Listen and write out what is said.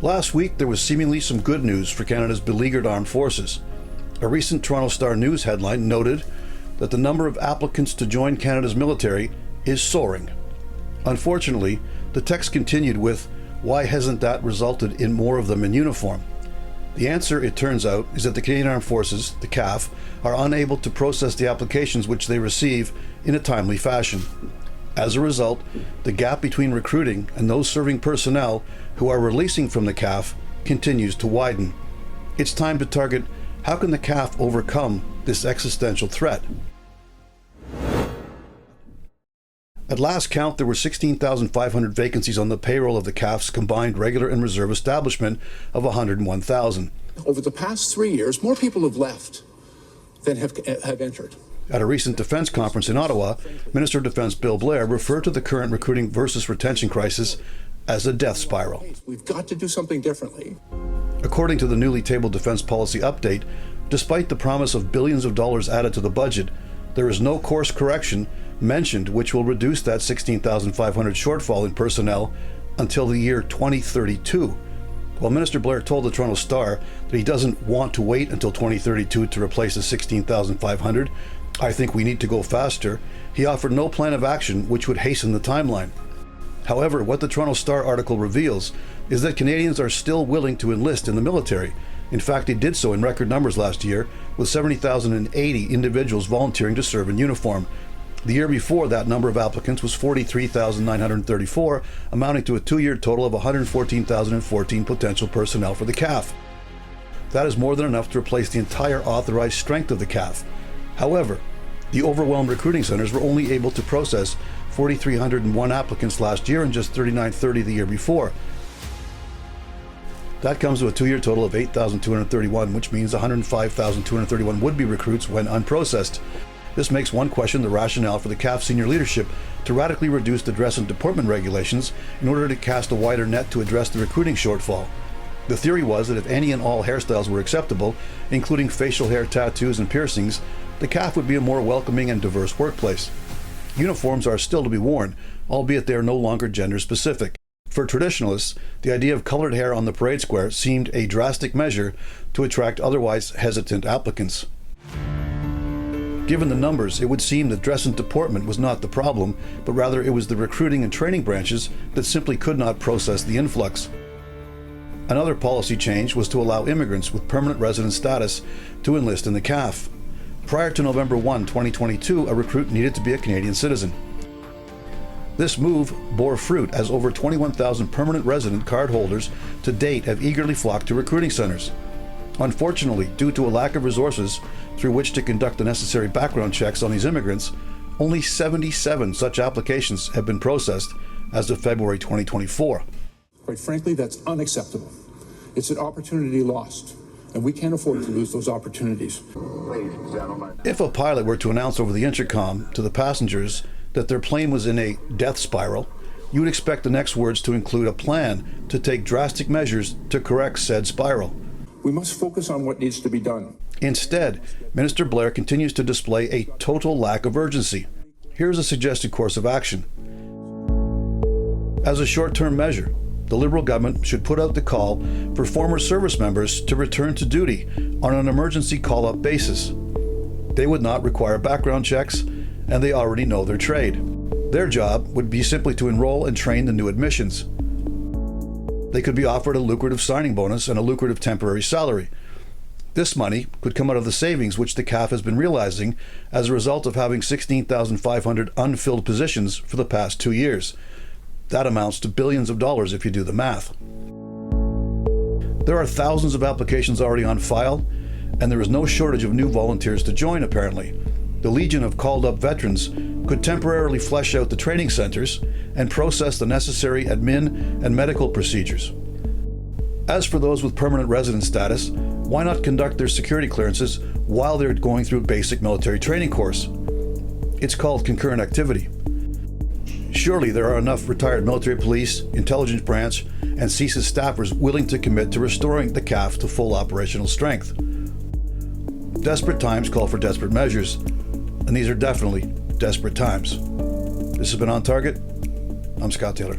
Last week, there was seemingly some good news for Canada's beleaguered armed forces. A recent Toronto Star News headline noted that the number of applicants to join Canada's military is soaring. Unfortunately, the text continued with, "Why hasn't that resulted in more of them in uniform?" The answer, it turns out, is that the Canadian Armed Forces, the CAF, are unable to process the applications which they receive in a timely fashion. As a result, the gap between recruiting and those serving personnel who are releasing from the CAF continues to widen. It's time to target how can the CAF overcome this existential threat. At last count, there were 16,500 vacancies on the payroll of the CAF's combined regular and reserve establishment of 101,000. Over the past 3 years, more people have left than have entered. At a recent defense conference in Ottawa, Minister of Defense Bill Blair referred to the current recruiting versus retention crisis as a death spiral. We've got to do something differently. According to the newly tabled defense policy update, despite the promise of billions of dollars added to the budget, there is no course correction mentioned which will reduce that 16,500 shortfall in personnel until the year 2032. While Minister Blair told the Toronto Star that he doesn't want to wait until 2032 to replace the 16,500, "I think we need to go faster," he offered no plan of action which would hasten the timeline. However, what the Toronto Star article reveals is that Canadians are still willing to enlist in the military. In fact, they did so in record numbers last year, with 70,080 individuals volunteering to serve in uniform. The year before, that number of applicants was 43,934, amounting to a two-year total of 114,014 potential personnel for the CAF. That is more than enough to replace the entire authorized strength of the CAF. However, the overwhelmed recruiting centers were only able to process 4,301 applicants last year and just 3,930 the year before. That comes to a two-year total of 8,231, which means 105,231 would-be recruits went unprocessed. This makes one question the rationale for the CAF senior leadership to radically reduce the dress and deportment regulations in order to cast a wider net to address the recruiting shortfall. The theory was that if any and all hairstyles were acceptable, including facial hair, tattoos, and piercings, the CAF would be a more welcoming and diverse workplace. Uniforms are still to be worn, albeit they are no longer gender-specific. For traditionalists, the idea of colored hair on the parade square seemed a drastic measure to attract otherwise hesitant applicants. Given the numbers, it would seem that dress and deportment was not the problem, but rather it was the recruiting and training branches that simply could not process the influx. Another policy change was to allow immigrants with permanent resident status to enlist in the CAF. Prior to November 1, 2022, a recruit needed to be a Canadian citizen. This move bore fruit as over 21,000 permanent resident card holders to date have eagerly flocked to recruiting centers. Unfortunately, due to a lack of resources through which to conduct the necessary background checks on these immigrants, only 77 such applications have been processed as of February 2024. Quite frankly, that's unacceptable. It's an opportunity lost, and we can't afford to lose those opportunities. Ladies and gentlemen. If a pilot were to announce over the intercom to the passengers that their plane was in a death spiral, you would expect the next words to include a plan to take drastic measures to correct said spiral. We must focus on what needs to be done. Instead, Minister Blair continues to display a total lack of urgency. Here's a suggested course of action. As a short-term measure, the Liberal government should put out the call for former service members to return to duty on an emergency call-up basis. They would not require background checks, and they already know their trade. Their job would be simply to enroll and train the new admissions. They could be offered a lucrative signing bonus and a lucrative temporary salary. This money could come out of the savings which the CAF has been realizing as a result of having 16,500 unfilled positions for the past 2 years. That amounts to billions of dollars if you do the math. There are thousands of applications already on file, and there is no shortage of new volunteers to join, apparently. The legion of called-up veterans could temporarily flesh out the training centers and process the necessary admin and medical procedures. As for those with permanent resident status, why not conduct their security clearances while they're going through a basic military training course? It's called concurrent activity. Surely there are enough retired military police, intelligence branch, and CSIS staffers willing to commit to restoring the CAF to full operational strength. Desperate times call for desperate measures, and these are definitely desperate times. This has been On Target. I'm Scott Taylor.